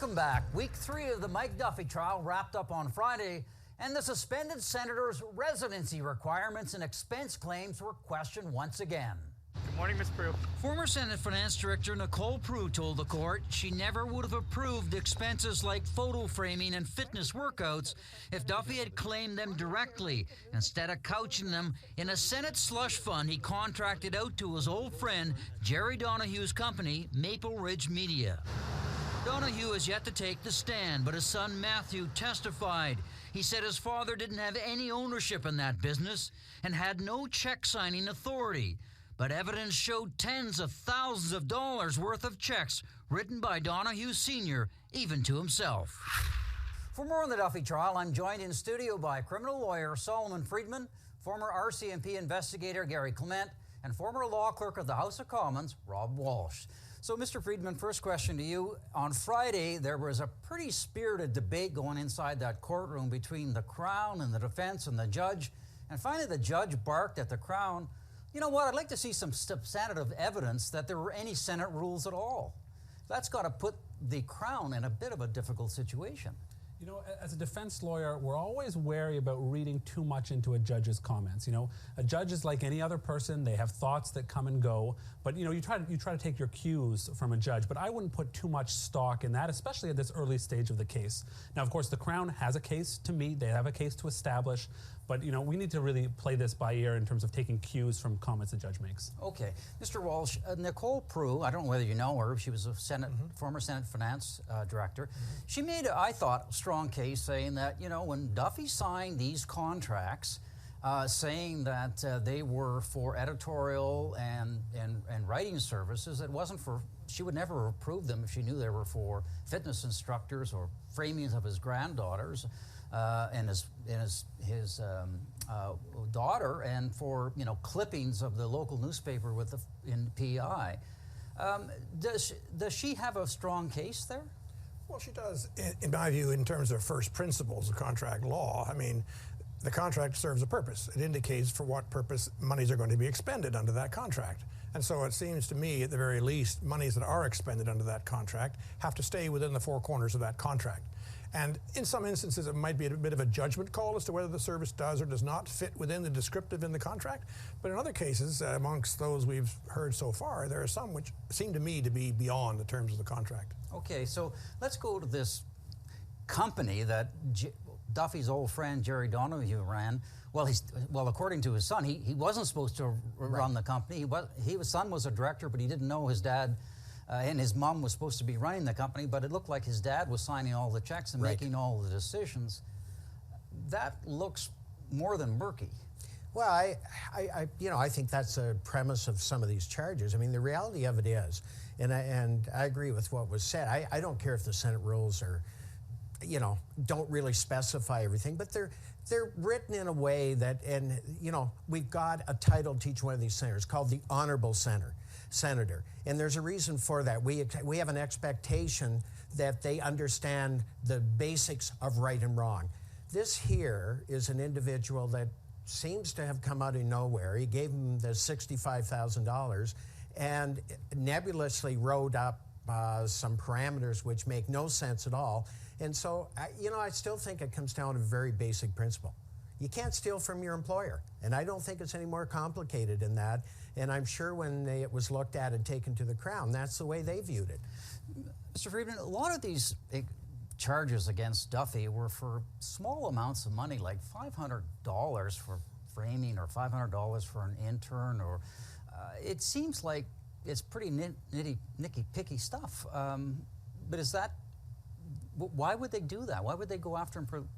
Welcome back. Week 3 of the Mike Duffy trial wrapped up on Friday, and the suspended senator's residency requirements and expense claims were questioned once again. Good morning, Ms. Prue. Former Senate Finance Director Nicole Prue told the court she never would have approved expenses like photo framing and fitness workouts if Duffy had claimed them directly, instead of couching them in a Senate slush fund he contracted out to his old friend Jerry Donahue's company, Maple Ridge Media. Donahue has yet to take the stand, but his son Matthew testified. He said his father didn't have any ownership in that business and had no check-signing authority. But evidence showed tens of thousands of dollars worth of checks written by Donahue Sr., even to himself. For more on the Duffy trial, I'm joined in studio by criminal lawyer Solomon Friedman, former RCMP investigator Gary Clement, and former law clerk of the House of Commons, Rob Walsh. So, Mr. Friedman, first question to you. On Friday, there was a pretty spirited debate going inside that courtroom between the Crown and the defense and the judge. And finally, the judge barked at the Crown, "You know what, I'd like to see some substantive evidence that there were any Senate rules at all." That's got to put the Crown in a bit of a difficult situation. You know, as a defense lawyer, we're always wary about reading too much into a judge's comments. You know, a judge is like any other person. They have thoughts that come and go. But, you know, you try to take your cues from a judge. But I wouldn't put too much stock in that, especially at this early stage of the case. Now, of course, the Crown has a case to meet. They have a case to establish. But, you know, we need to really play this by ear in terms of taking cues from comments the judge makes. Okay. Mr. Walsh, Nicole Prue, I don't know whether you know her. She was a former Senate Finance Director. She made, I thought, a strong case saying that, you know, when Duffy signed these contracts, saying that they were for editorial and writing services, it wasn't for, she would never approve them if she knew they were for fitness instructors or framings of his granddaughters and his daughter, and for, you know, clippings of the local newspaper with in PI. Does she have a strong case there? Well, she does, in my view, in terms of first principles of contract law. I mean, the contract serves a purpose. It indicates for what purpose monies are going to be expended under that contract. And so it seems to me, at the very least, monies that are expended under that contract have to stay within the four corners of that contract. And in some instances, it might be a bit of a judgment call as to whether the service does or does not fit within the descriptive in the contract. But in other cases, amongst those we've heard so far, there are some which seem to me to be beyond the terms of the contract. Okay, so let's go to this company that Duffy's old friend Jerry Donahue ran. Well, according to his son, he wasn't supposed to run the company. His son was a director, but he didn't know his dad and his mom was supposed to be running the company, but it looked like his dad was signing all the checks and making all the decisions. That looks more than murky. Well, I think that's a premise of some of these charges. I mean, the reality of it is, and I agree with what was said. I don't care if the Senate rules are, you know, don't really specify everything, but they're written in a way that, and you know, we've got a title to each one of these senators called the Honorable Senator. And there's a reason for that. We have an expectation that they understand the basics of right and wrong. This here is an individual that seems to have come out of nowhere. He gave him the $65,000 and nebulously wrote up some parameters which make no sense at all. And so, you know, I still think it comes down to a very basic principle. You can't steal from your employer. And I don't think it's any more complicated than that. And I'm sure when it was looked at and taken to the Crown, that's the way they viewed it. Mr. Friedman, a lot of these charges against Duffy were for small amounts of money, like $500 for framing or $500 for an intern, or it seems like it's pretty nicky-picky stuff. But is that, why would they do that? Why would they go after him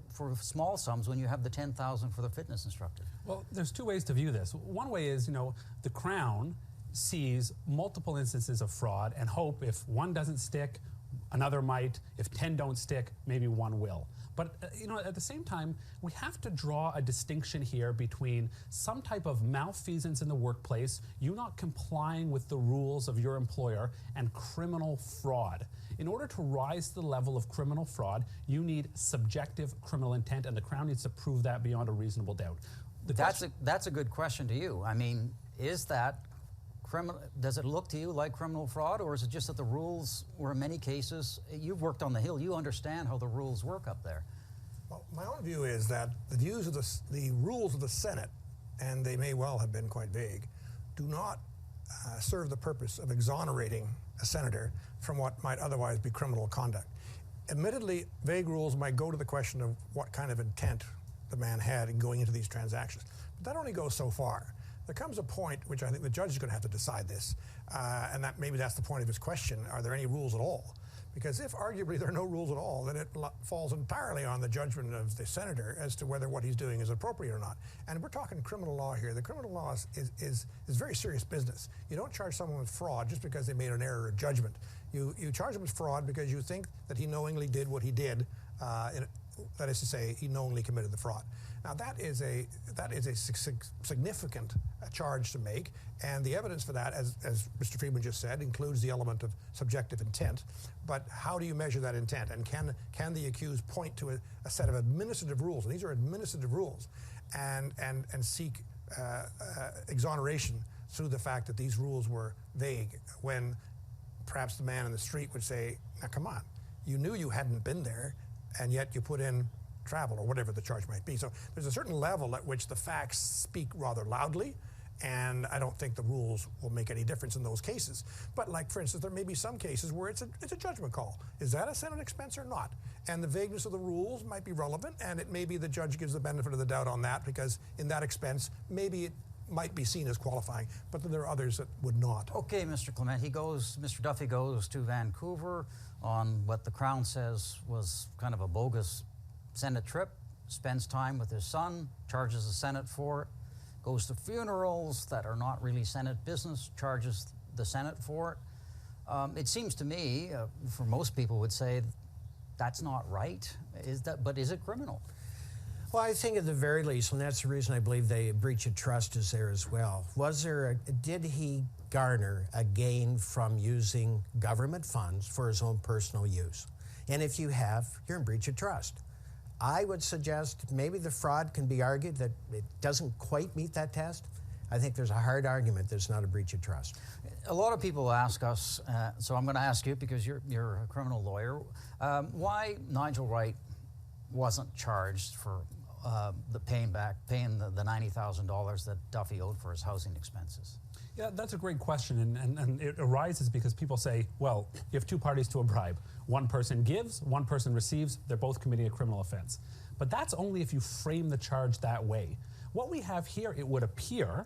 for small sums when you have the $10,000 for the fitness instructor? Well, there's two ways to view this. One way is, you know, the Crown sees multiple instances of fraud and hope if one doesn't stick, another might. If 10 don't stick, maybe one will. But, you know, at the same time, we have to draw a distinction here between some type of malfeasance in the workplace, you not complying with the rules of your employer, and criminal fraud. In order to rise to the level of criminal fraud, you need subjective criminal intent, and the Crown needs to prove that beyond a reasonable doubt. That's a good question to you. I mean, is that does it look to you like criminal fraud, or is it just that the rules were in many cases, you've worked on the Hill, you understand how the rules work up there? Well, my own view is that the views of the rules of the Senate, and they may well have been quite vague, do not serve the purpose of exonerating a senator from what might otherwise be criminal conduct. Admittedly, vague rules might go to the question of what kind of intent the man had in going into these transactions. But that only goes so far. There comes a point, which I think the judge is going to have to decide this, and that maybe that's the point of his question, are there any rules at all? Because if arguably there are no rules at all, then it falls entirely on the judgment of the senator as to whether what he's doing is appropriate or not. And we're talking criminal law here. The criminal law is very serious business. You don't charge someone with fraud just because they made an error of judgment. You charge him with fraud because you think that he knowingly did what he did, that is to say, he knowingly committed the fraud. Now that is a significant charge to make, and the evidence for that, as Mr. Friedman just said, includes the element of subjective intent. But how do you measure that intent? And can the accused point to a set of administrative rules, and these are administrative rules, and seek exoneration through the fact that these rules were vague, when perhaps the man in the street would say, now come on, you knew you hadn't been there, and yet you put in travel, or whatever the charge might be. So there's a certain level at which the facts speak rather loudly, and I don't think the rules will make any difference in those cases. But like, for instance, there may be some cases where it's a judgment call. Is that a Senate expense or not? And the vagueness of the rules might be relevant, and it may be the judge gives the benefit of the doubt on that, because in that expense, maybe it might be seen as qualifying, but then there are others that would not. Okay, Mr. Clement, Mr. Duffy goes to Vancouver on what the Crown says was kind of a bogus Senate trip, spends time with his son, charges the Senate for it, goes to funerals that are not really Senate business, charges the Senate for it. It seems to me, for most people would say, that's not right. But is it criminal? Well, I think at the very least, and that's the reason I believe the breach of trust is there as well. Did he garner a gain from using government funds for his own personal use? And if you have, you're in breach of trust. I would suggest maybe the fraud can be argued that it doesn't quite meet that test. I think there's a hard argument there's not a breach of trust. A lot of people ask us, so I'm going to ask you because you're a criminal lawyer, why Nigel Wright wasn't charged for paying the $90,000 that Duffy owed for his housing expenses? Yeah, that's a great question, and it arises because people say, well, you have two parties to a bribe. One person gives, one person receives, they're both committing a criminal offense. But that's only if you frame the charge that way. What we have here, it would appear,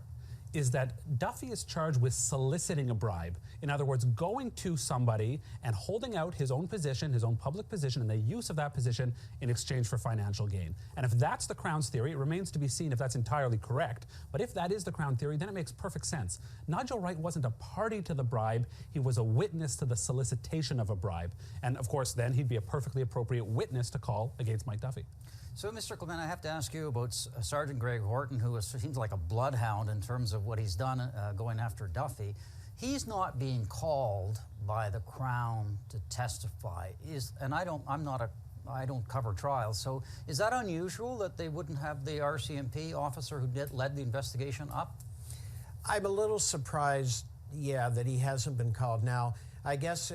is that Duffy is charged with soliciting a bribe. In other words, going to somebody and holding out his own position, his own public position, and the use of that position in exchange for financial gain. And if that's the Crown's theory, it remains to be seen if that's entirely correct. But if that is the Crown theory, then it makes perfect sense. Nigel Wright wasn't a party to the bribe. He was a witness to the solicitation of a bribe. And of course, then he'd be a perfectly appropriate witness to call against Mike Duffy. So, Mr. Clement, I have to ask you about Sergeant Greg Horton, who seems like a bloodhound in terms of what he's done going after Duffy. He's not being called by the Crown to testify. I don't cover trials. So, is that unusual that they wouldn't have the RCMP officer who led the investigation up? I'm a little surprised, that he hasn't been called. Now, I guess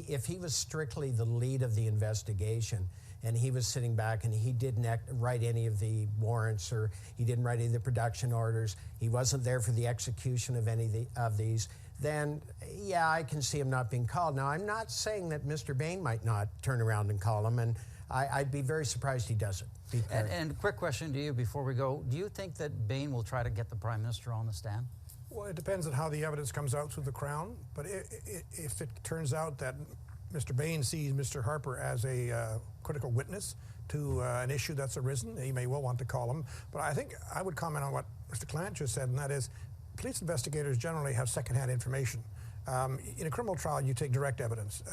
if he was strictly the lead of the investigation, and he was sitting back and he didn't write any of the warrants, or he didn't write any of the production orders, he wasn't there for the execution of any of these, then I can see him not being called. Now, I'm not saying that Mr. Bain might not turn around and call him, and I'd be very surprised he doesn't. And quick question to you before we go. Do you think that Bain will try to get the Prime Minister on the stand? Well, it depends on how the evidence comes out through the Crown, but if it turns out that Mr. Bain sees Mr. Harper as a critical witness to an issue that's arisen, he may well want to call him. But I think I would comment on what Mr. Clement just said, and that is police investigators generally have secondhand information. In a criminal trial, you take direct evidence.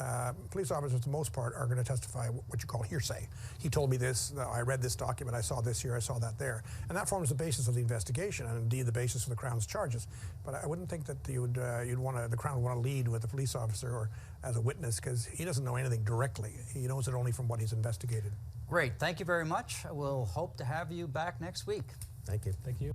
Police officers, for the most part, are going to testify what you call hearsay. He told me this, I read this document, I saw this here, I saw that there. And that forms the basis of the investigation, and indeed the basis of the Crown's charges. But I wouldn't think that the Crown would want to lead with a police officer or as a witness, because he doesn't know anything directly. He knows it only from what he's investigated. Great. Thank you very much. We'll hope to have you back next week. Thank you. Thank you.